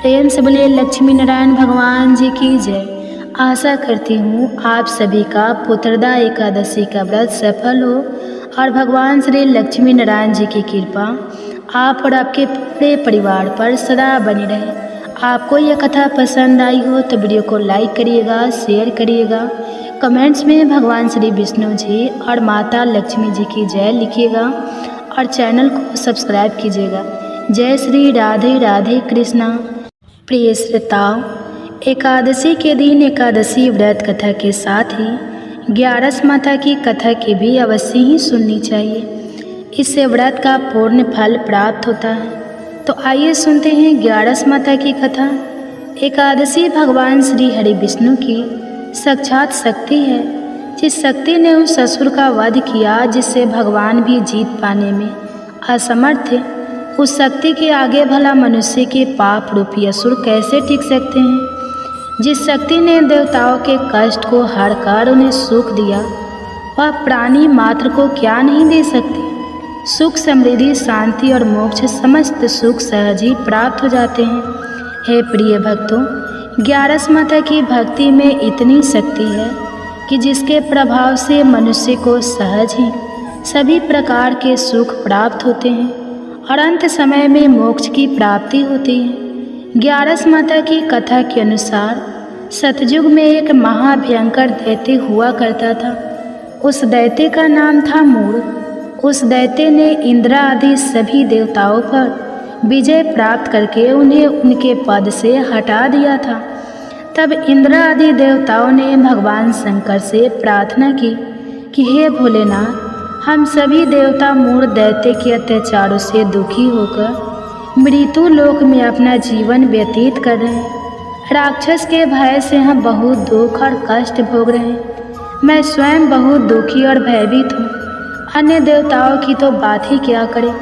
प्रेम से बोलिए लक्ष्मी नारायण भगवान जी की जय। आशा करती हूँ आप सभी का पुत्रदा एकादशी का व्रत सफल हो और भगवान श्री लक्ष्मी नारायण जी की कृपा आप और आपके पूरे परिवार पर सदा बनी रहे। आपको यह कथा पसंद आई हो तो वीडियो को लाइक करिएगा, शेयर करिएगा, कमेंट्स में भगवान श्री विष्णु जी और माता लक्ष्मी जी की जय लिखिएगा और चैनल को सब्सक्राइब कीजिएगा। जय श्री राधे राधे कृष्णा। प्रिय श्रोताओ, एकादशी के दिन एकादशी व्रत कथा के साथ ही 11 माता की कथा की भी अवश्य ही सुननी चाहिए। इससे व्रत का पूर्ण फल प्राप्त होता है। तो आइए सुनते हैं 11 माता की कथा। एकादशी भगवान श्री हरि विष्णु की साक्षात शक्ति है, जिस शक्ति ने उस असुर का वध किया जिससे भगवान भी जीत पाने में असमर्थ थे। उस शक्ति के आगे भला मनुष्य के पाप रूपी असुर कैसे टिक सकते हैं। जिस शक्ति ने देवताओं के कष्ट को हर कर उन्हें सुख दिया, वह प्राणी मात्र को क्या नहीं दे सकती। सुख, समृद्धि, शांति और मोक्ष समस्त सुख सहज ही प्राप्त हो जाते हैं। हे प्रिय भक्तों, 11 माता की भक्ति में इतनी शक्ति है कि जिसके प्रभाव से मनुष्य को सहज ही सभी प्रकार के सुख प्राप्त होते हैं और अंत समय में मोक्ष की प्राप्ति होती है। 11 माता की कथा के अनुसार सतयुग में एक महाभयंकर दैत्य हुआ करता था। उस दैत्य का नाम था मूढ़। उस दैत्य ने इंद्र आदि सभी देवताओं पर विजय प्राप्त करके उन्हें उनके पद से हटा दिया था। तब इंद्र आदि देवताओं ने भगवान शंकर से प्रार्थना की कि हे भोलेनाथ, हम सभी देवता मूढ़ दैत्य के अत्याचारों से दुखी होकर मृत्यु लोक में अपना जीवन व्यतीत कर रहे हैं। राक्षस के भय से हम बहुत दुख और कष्ट भोग रहे हैं। मैं स्वयं बहुत दुखी और भयभीत हूँ। अन्य देवताओं की तो बात ही क्या करें।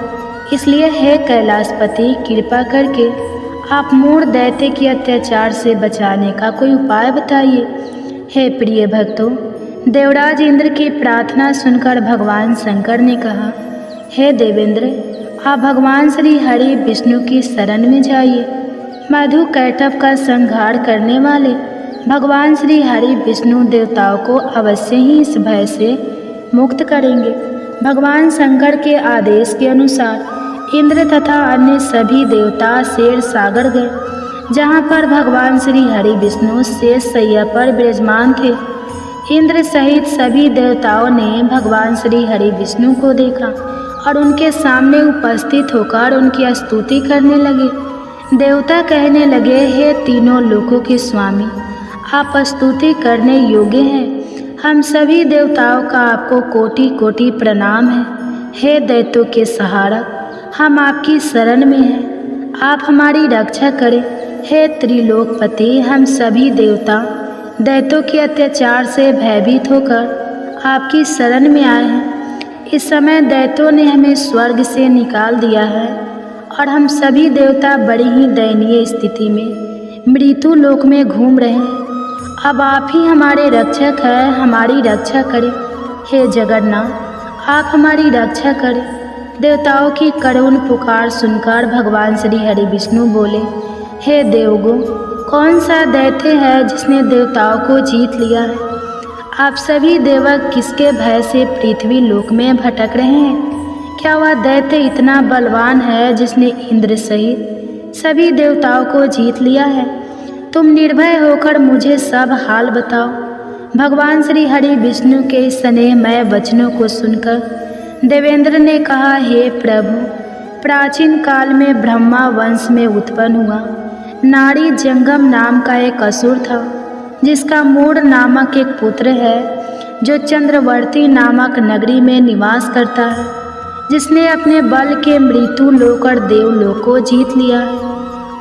इसलिए हे कैलाशपति, कृपा करके आप मूढ़ दैत्य के अत्याचार से बचाने का कोई उपाय बताइए। हे प्रिय भक्तों, देवराज इंद्र की प्रार्थना सुनकर भगवान शंकर ने कहा, हे देवेंद्र, आप भगवान श्री हरि विष्णु की शरण में जाइए। मधु कैटभ का संहार करने वाले भगवान श्री हरि विष्णु देवताओं को अवश्य ही इस भय से मुक्त करेंगे। भगवान शंकर के आदेश के अनुसार इंद्र तथा अन्य सभी देवता शेर सागर गए, जहाँ पर भगवान श्री हरि विष्णु शेष शैया पर विराजमान थे। इंद्र सहित सभी देवताओं ने भगवान श्री हरि विष्णु को देखा और उनके सामने उपस्थित होकर उनकी स्तुति करने लगे। देवता कहने लगे, हे तीनों लोकों के स्वामी, आप स्तुति करने योग्य हैं। हम सभी देवताओं का आपको कोटि कोटि प्रणाम है। हे दैत्यों के सहारा, हम आपकी शरण में हैं, आप हमारी रक्षा करें। हे त्रिलोकपति, हम सभी देवता दैत्यों के अत्याचार से भयभीत होकर आपकी शरण में आए हैं। इस समय दैत्यों ने हमें स्वर्ग से निकाल दिया है और हम सभी देवता बड़ी ही दयनीय स्थिति में मृत्यु लोक में घूम रहे हैं। अब आप ही हमारे रक्षक हैं, हमारी रक्षा करें। हे जगन्नाथ, आप हमारी रक्षा करें। देवताओं की करुण पुकार सुनकर भगवान श्री हरि विष्णु बोले, हे देवगो, कौन सा दैत्य है जिसने देवताओं को जीत लिया है? आप सभी देवक किसके भय से पृथ्वी लोक में भटक रहे हैं? क्या वह दैत्य इतना बलवान है जिसने इंद्र सहित सभी देवताओं को जीत लिया है? तुम निर्भय होकर मुझे सब हाल बताओ। भगवान श्री हरि विष्णु के स्नेहमय वचनों को सुनकर देवेंद्र ने कहा, हे प्रभु, प्राचीन काल में ब्रह्मा वंश में उत्पन्न हुआ नारी जंगम नाम का एक असुर था, जिसका मूढ़ नामक एक पुत्र है, जो चंद्रवर्ती नामक नगरी में निवास करता है, जिसने अपने बल के मृत्यु लोक और देवलोक को जीत लिया है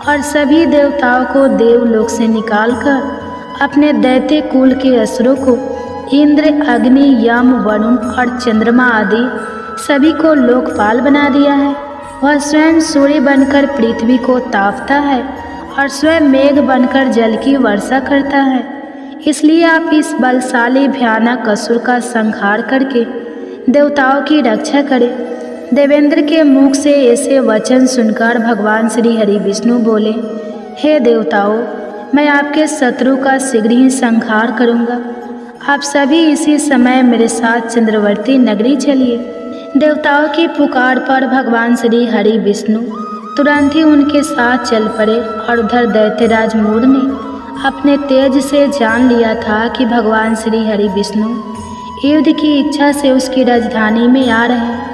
और सभी देवताओं को देवलोक से निकालकर अपने दैत्य कुल के असुरों को इंद्र, अग्नि, यम, वरुण और चंद्रमा आदि सभी को लोकपाल बना दिया है। वह स्वयं सूर्य बनकर पृथ्वी को तापता है और स्वयं मेघ बनकर जल की वर्षा करता है। इसलिए आप इस बलशाली भयानक असुर का संहार करके देवताओं की रक्षा करें। देवेंद्र के मुख से ऐसे वचन सुनकर भगवान श्री हरि विष्णु बोले, हे देवताओं, मैं आपके शत्रु का शीघ्र ही संहार करूँगा। आप सभी इसी समय मेरे साथ चंद्रवर्ती नगरी चलिए। देवताओं की पुकार पर भगवान श्री हरि विष्णु तुरंत ही उनके साथ चल पड़े और उधर दैत्यराज मूढ़ ने अपने तेज से जान लिया था कि भगवान श्री हरि विष्णु युद्ध की इच्छा से उसकी राजधानी में आ रहे हैं।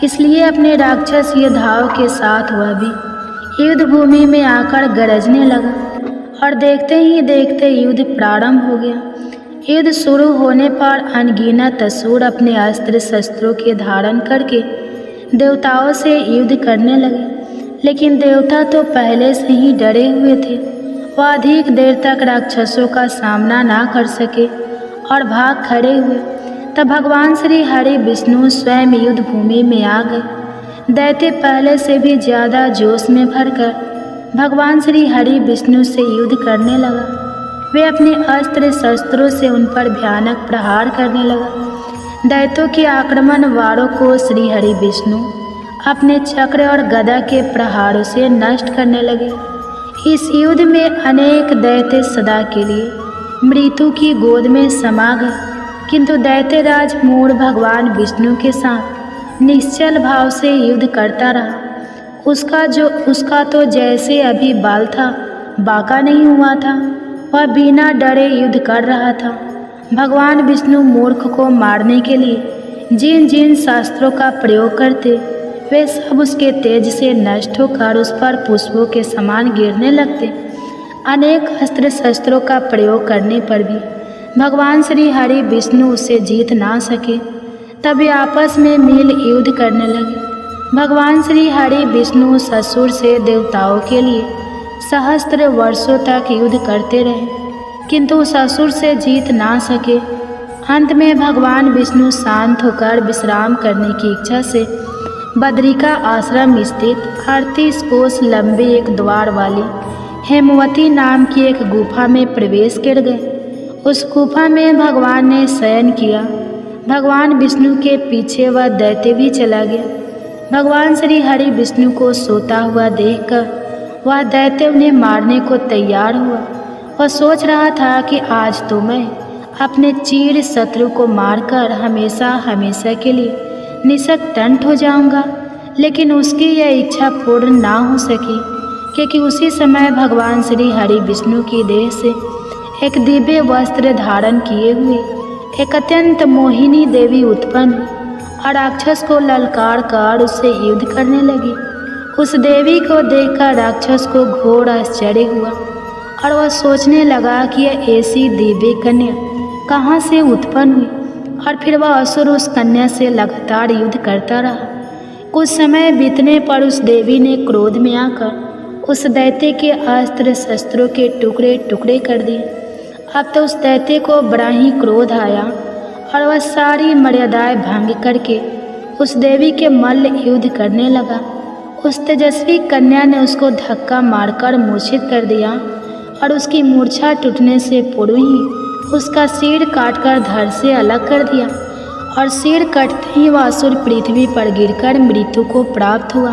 इसलिए अपने राक्षस योद्धाओं के साथ वह भी युद्ध भूमि में आकर गरजने लगा और देखते ही देखते युद्ध प्रारंभ हो गया। युद्ध शुरू होने पर अनगिनत असुर अपने अस्त्र शस्त्रों के धारण करके देवताओं से युद्ध करने लगे, लेकिन देवता तो पहले से ही डरे हुए थे। वह अधिक देर तक राक्षसों का सामना ना कर सके और भाग खड़े हुए। तब भगवान श्री हरि विष्णु स्वयं युद्ध भूमि में आ गए। दैत्य पहले से भी ज़्यादा जोश में भरकर भगवान श्री हरि विष्णु से युद्ध करने लगा। वे अपने अस्त्र शस्त्रों से उन पर भयानक प्रहार करने लगा। दैत्यों के आक्रमण वारों को श्री हरि विष्णु अपने चक्र और गदा के प्रहारों से नष्ट करने लगे। इस युद्ध में अनेक दैत्य सदा के लिए मृत्यु की गोद में समा गए, किंतु दैत्यराज मूढ़ भगवान विष्णु के साथ निश्चल भाव से युद्ध करता रहा। उसका तो जैसे अभी बाल था, बांका नहीं हुआ था। वह बिना डरे युद्ध कर रहा था। भगवान विष्णु मूर्ख को मारने के लिए जिन जिन शास्त्रों का प्रयोग करते, वे सब उसके तेज से नष्ट होकर उस पर पुष्पों के समान गिरने लगते। अनेक अस्त्र शस्त्रों का प्रयोग करने पर भी भगवान श्री हरि विष्णु उससे जीत ना सके। तब वे आपस में मिल युद्ध करने लगे। भगवान श्री हरि विष्णु ससुर से देवताओं के लिए सहस्त्र वर्षों तक युद्ध करते रहे, किंतु ससुर से जीत ना सके। अंत में भगवान विष्णु शांत होकर विश्राम करने की इच्छा से बद्रिका आश्रम स्थित 38 कोस लंबे एक द्वार वाली हेमवती नाम की एक गुफा में प्रवेश कर गए। उस गुफा में भगवान ने शयन किया। भगवान विष्णु के पीछे वह दैत्य भी चला गया। भगवान श्री हरि विष्णु को सोता हुआ देखकर वह दैत्य उन्हें मारने को तैयार हुआ। वह सोच रहा था कि आज तो मैं अपने चीर शत्रु को मारकर हमेशा हमेशा के लिए निशक्तंठ हो जाऊंगा, लेकिन उसकी यह इच्छा पूर्ण ना हो सकी, क्योंकि उसी समय भगवान श्री हरि विष्णु की देह से एक दिव्य वस्त्र धारण किए हुए एक अत्यंत मोहिनी देवी उत्पन्न हुई और राक्षस को ललकार कर उससे युद्ध करने लगी। उस देवी को देखकर राक्षस को घोर आश्चर्य हुआ और वह सोचने लगा कि यह ऐसी दिव्य कन्या कहाँ से उत्पन्न हुई, और फिर वह असुर उस कन्या से लगातार युद्ध करता रहा। कुछ समय बीतने पर उस देवी ने क्रोध में आकर उस दैत्य के अस्त्र शस्त्रों के टुकड़े टुकड़े कर दिए। अब तो उस दैत्य को बड़ा ही क्रोध आया और वह सारी मर्यादाएं भंग करके उस देवी के मल्ल युद्ध करने लगा। उस तेजस्वी कन्या ने उसको धक्का मारकर मूर्छित कर दिया और उसकी मूर्छा टूटने से पूर्व ही उसका सिर काटकर धड़ से अलग कर दिया, और सिर कटते ही वह असुर पृथ्वी पर गिरकर मृत्यु को प्राप्त हुआ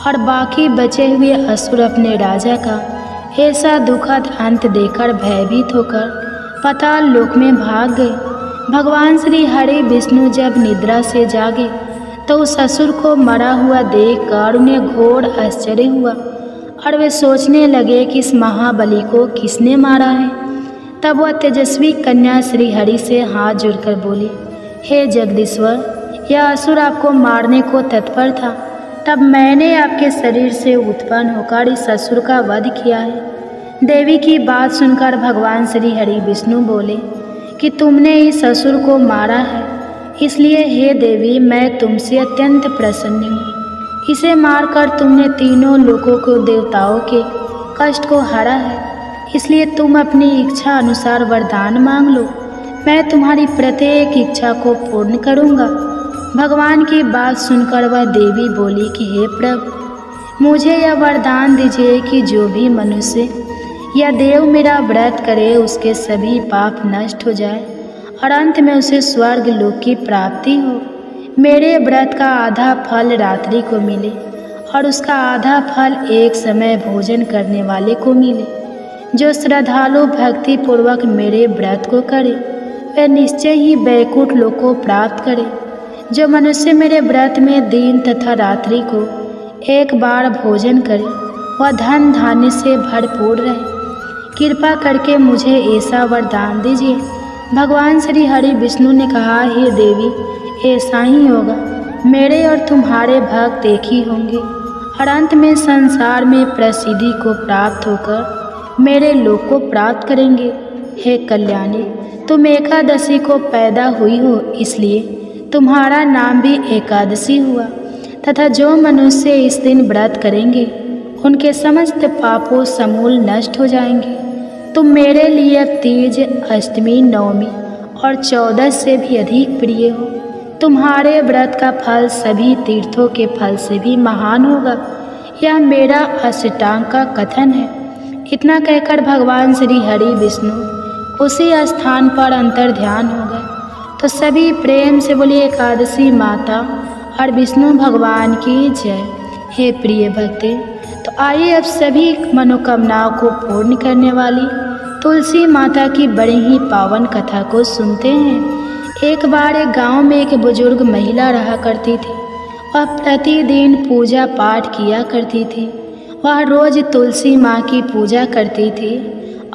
और बाकी बचे हुए असुर अपने राजा का ऐसा दुखद अंत देखकर भयभीत होकर पाताल लोक में भाग गए। भगवान श्री हरि विष्णु जब निद्रा से जागे तो उस असुर को मरा हुआ देखकर उन्हें घोर आश्चर्य हुआ और वे सोचने लगे कि इस महाबली को किसने मारा है। तब वह तेजस्वी कन्या श्री हरि से हाथ जोड़कर बोली, हे जगदीश्वर, यह असुर आपको मारने को तत्पर था, तब मैंने आपके शरीर से उत्पन्न होकर इस असुर का वध किया है। देवी की बात सुनकर भगवान श्री हरि विष्णु बोले कि तुमने इस असुर को मारा है, इसलिए हे देवी मैं तुमसे अत्यंत प्रसन्न हूँ। इसे मारकर तुमने तीनों लोकों को देवताओं के कष्ट को हरा है, इसलिए तुम अपनी इच्छा अनुसार वरदान मांग लो, मैं तुम्हारी प्रत्येक इच्छा को पूर्ण करूँगा। भगवान की बात सुनकर वह देवी बोली कि हे प्रभु, मुझे यह वरदान दीजिए कि जो भी मनुष्य या देव मेरा व्रत करे उसके सभी पाप नष्ट हो जाए और अंत में उसे स्वर्ग लोक की प्राप्ति हो। मेरे व्रत का आधा फल रात्रि को मिले और उसका आधा फल एक समय भोजन करने वाले को मिले। जो श्रद्धालु भक्ति पूर्वक मेरे व्रत को करे वह निश्चय ही वैकुंठ लोक को प्राप्त करे। जो मनुष्य मेरे व्रत में दिन तथा रात्रि को एक बार भोजन करे वह धन धान्य से भरपूर रहे। कृपा करके मुझे ऐसा वरदान दीजिए। भगवान श्री हरि विष्णु ने कहा, हे देवी, ऐसा ही होगा। मेरे और तुम्हारे भक्त एक ही होंगे और अंत में संसार में प्रसिद्धि को प्राप्त होकर मेरे लोक को प्राप्त करेंगे। हे कल्याणी, तुम एकादशी को पैदा हुई हो, इसलिए तुम्हारा नाम भी एकादशी हुआ। तथा जो मनुष्य इस दिन व्रत करेंगे उनके समस्त पापों समूल नष्ट हो जाएंगे। तुम मेरे लिए अब तीज, अष्टमी, नवमी और 14 से भी अधिक प्रिय हो। तुम्हारे व्रत का फल सभी तीर्थों के फल से भी महान होगा। यह मेरा अष्टांग का कथन है। इतना कहकर भगवान श्री हरि विष्णु उसी स्थान पर अंतर ध्यान हो गए। तो सभी प्रेम से बोलिए एकादशी माता और विष्णु भगवान की जय। हे प्रिय भक्ति, तो आइए अब सभी मनोकामनाओं को पूर्ण करने वाली तुलसी माता की बड़ी ही पावन कथा को सुनते हैं। एक बार एक गांव में एक बुजुर्ग महिला रहा करती थी। वह प्रतिदिन पूजा पाठ किया करती थी। वह रोज तुलसी माँ की पूजा करती थी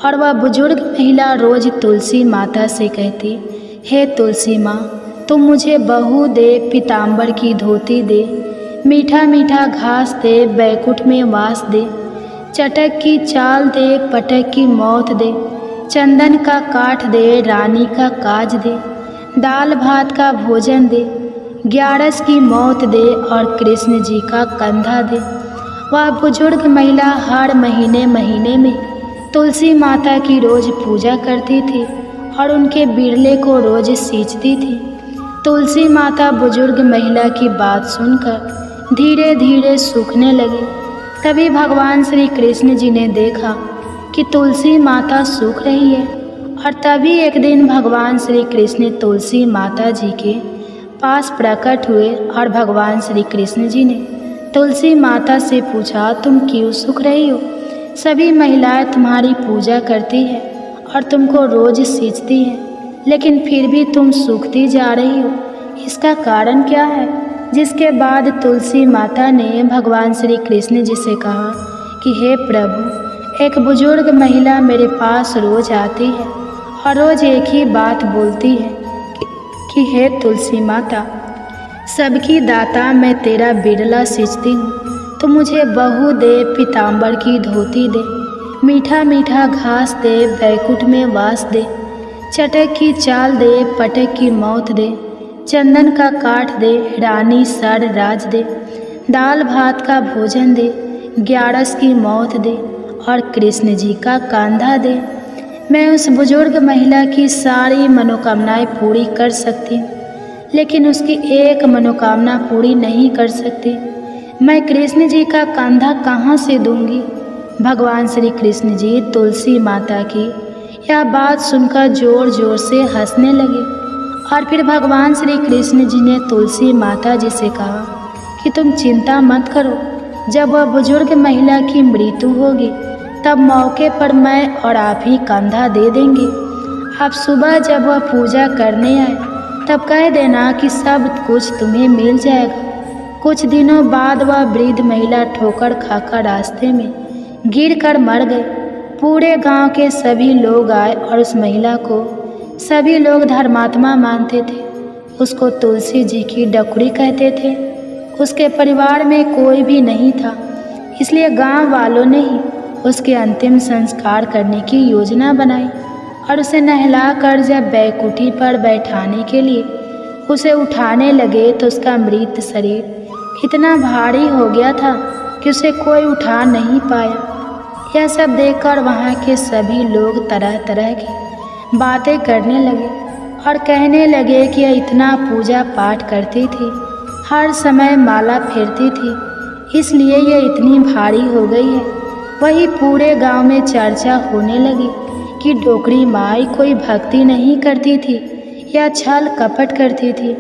और वह बुजुर्ग महिला रोज तुलसी माता से कहती, हे तुलसी माँ, तुम मुझे बहू दे, पीताम्बर की धोती दे, मीठा मीठा घास दे, बैकुंठ में वास दे, चटक की चाल दे, पटक की मौत दे, चंदन का काठ दे, रानी का काज दे, दाल भात का भोजन दे, ग्यारस की मौत दे और कृष्ण जी का कंधा दे। वह बुजुर्ग महिला हर महीने महीने में तुलसी माता की रोज पूजा करती थी और उनके बिरले को रोज सींचती थी। तुलसी माता बुजुर्ग महिला की बात सुनकर धीरे धीरे सूखने लगी। तभी भगवान श्री कृष्ण जी ने देखा कि तुलसी माता सूख रही है और तभी एक दिन भगवान श्री कृष्ण तुलसी माता जी के पास प्रकट हुए और भगवान श्री कृष्ण जी ने तुलसी माता से पूछा, तुम क्यों सूख रही हो? सभी महिलाएं तुम्हारी पूजा करती है और तुमको रोज सींचती हैं, लेकिन फिर भी तुम सूखती जा रही हो, इसका कारण क्या है? जिसके बाद तुलसी माता ने भगवान श्री कृष्ण जी से कहा कि हे प्रभु, एक बुजुर्ग महिला मेरे पास रोज आती है और रोज एक ही बात बोलती है कि हे तुलसी माता, सबकी दाता मैं तेरा बिरला सींचती हूँ, तो मुझे बहू दे, पीताम्बर की धोती दे, मीठा मीठा घास दे, बैकुंठ में वास दे, चटक की चाल दे, पटक की मौत दे, चंदन का काठ दे, रानी सर राज दे, दाल भात का भोजन दे, ग्यारस की मौत दे और कृष्ण जी का कंधा दे। मैं उस बुजुर्ग महिला की सारी मनोकामनाएं पूरी कर सकती हूँ, लेकिन उसकी एक मनोकामना पूरी नहीं कर सकती। मैं कृष्ण जी का कंधा कहाँ से दूंगी? भगवान श्री कृष्ण जी तुलसी माता की यह बात सुनकर जोर जोर से हंसने लगे और फिर भगवान श्री कृष्ण जी ने तुलसी माता जी से कहा कि तुम चिंता मत करो, जब वह बुजुर्ग महिला की मृत्यु होगी तब मौके पर मैं और आप ही कंधा दे देंगे। आप सुबह जब वह पूजा करने आए तब कह देना कि सब कुछ तुम्हें मिल जाएगा। कुछ दिनों बाद वह वृद्ध महिला ठोकर खाकर रास्ते में गिर कर मर गई। पूरे गांव के सभी लोग आए और उस महिला को सभी लोग धर्मात्मा मानते थे। उसको तुलसी जी की डकुरी कहते थे। उसके परिवार में कोई भी नहीं था, इसलिए गांव वालों ने ही उसके अंतिम संस्कार करने की योजना बनाई और उसे नहलाकर जब बैकुंठी पर बैठाने के लिए उसे उठाने लगे तो उसका मृत शरीर इतना भारी हो गया था कि उसे कोई उठा नहीं पाया। यह सब देखकर वहाँ के सभी लोग तरह तरह की बातें करने लगे और कहने लगे कि यह इतना पूजा पाठ करती थी, हर समय माला फेरती थी, इसलिए यह इतनी भारी हो गई है। वही पूरे गांव में चर्चा होने लगी कि डोकरी माई कोई भक्ति नहीं करती थी या छल कपट करती थी।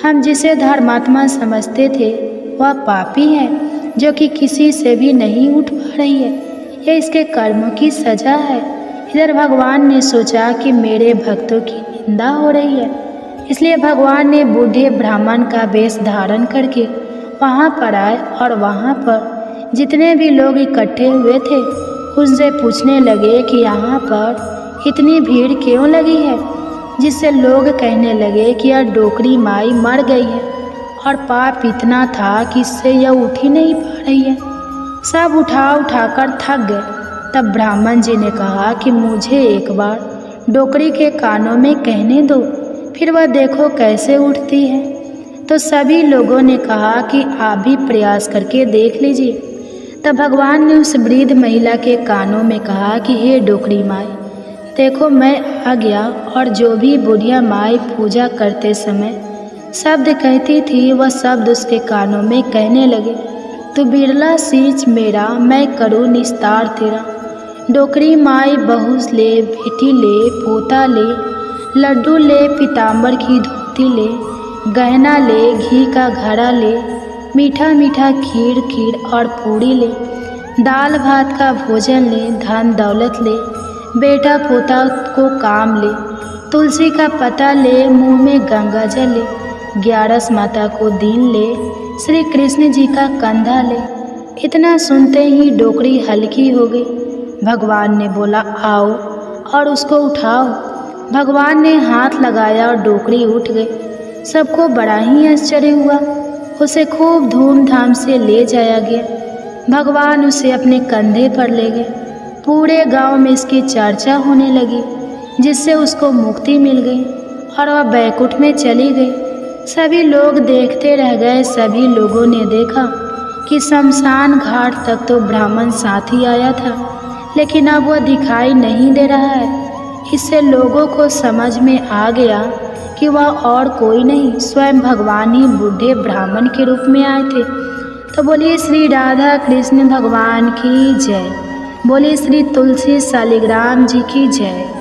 हम जिसे धर्मात्मा समझते थे वह पापी है जो कि किसी से भी नहीं उठ पा रही है। यह इसके कर्मों की सजा है। इधर भगवान ने सोचा कि मेरे भक्तों की निंदा हो रही है, इसलिए भगवान ने बूढ़े ब्राह्मण का वेश धारण करके वहाँ पर आए और वहाँ पर जितने भी लोग इकट्ठे हुए थे उनसे पूछने लगे कि यहाँ पर इतनी भीड़ क्यों लगी है, जिससे लोग कहने लगे कि यह डोकरी माई मर गई है और पाप इतना था कि इससे यह उठ ही नहीं पा रही है। सब उठाकर थक गए। तब ब्राह्मण जी ने कहा कि मुझे एक बार डोकरी के कानों में कहने दो, फिर वह देखो कैसे उठती है। तो सभी लोगों ने कहा कि आप भी प्रयास करके देख लीजिए। तब भगवान ने उस वृद्ध महिला के कानों में कहा कि हे डोकरी माई, देखो मैं आ गया। और जो भी बुढ़िया माई पूजा करते समय शब्द कहती थी वह शब्द उसके कानों में कहने लगे, तू बिरला सींच मेरा, मैं करूँ निस्तार तेरा। डोकरी माई बहू ले, बेटी ले, पोता ले, लड्डू ले, पीताम्बर की धोती ले, गहना ले, घी का घड़ा ले, मीठा मीठा खीर खीर और पूड़ी ले, दाल भात का भोजन ले, धन दौलत ले, बेटा पोता को काम ले, तुलसी का पत्ता ले, मुंह में गंगा जल ले, 11 माता को दीन ले, श्री कृष्ण जी का कंधा ले। इतना सुनते ही डोकरी हल्की हो गई। भगवान ने बोला आओ और उसको उठाओ। भगवान ने हाथ लगाया और डोकरी उठ गई। सबको बड़ा ही आश्चर्य हुआ। उसे खूब धूमधाम से ले जाया गया। भगवान उसे अपने कंधे पर ले गए। पूरे गांव में इसकी चर्चा होने लगी, जिससे उसको मुक्ति मिल गई और वह बैकुंठ में चली गई। सभी लोग देखते रह गए। सभी लोगों ने देखा कि शमशान घाट तक तो ब्राह्मण साथ ही आया था, लेकिन अब वह दिखाई नहीं दे रहा है। इससे लोगों को समझ में आ गया कि वह और कोई नहीं, स्वयं भगवान ही बूढ़े ब्राह्मण के रूप में आए थे। तो बोलिए श्री राधा कृष्ण भगवान की जय। बोलिए श्री तुलसी शालिग्राम जी की जय।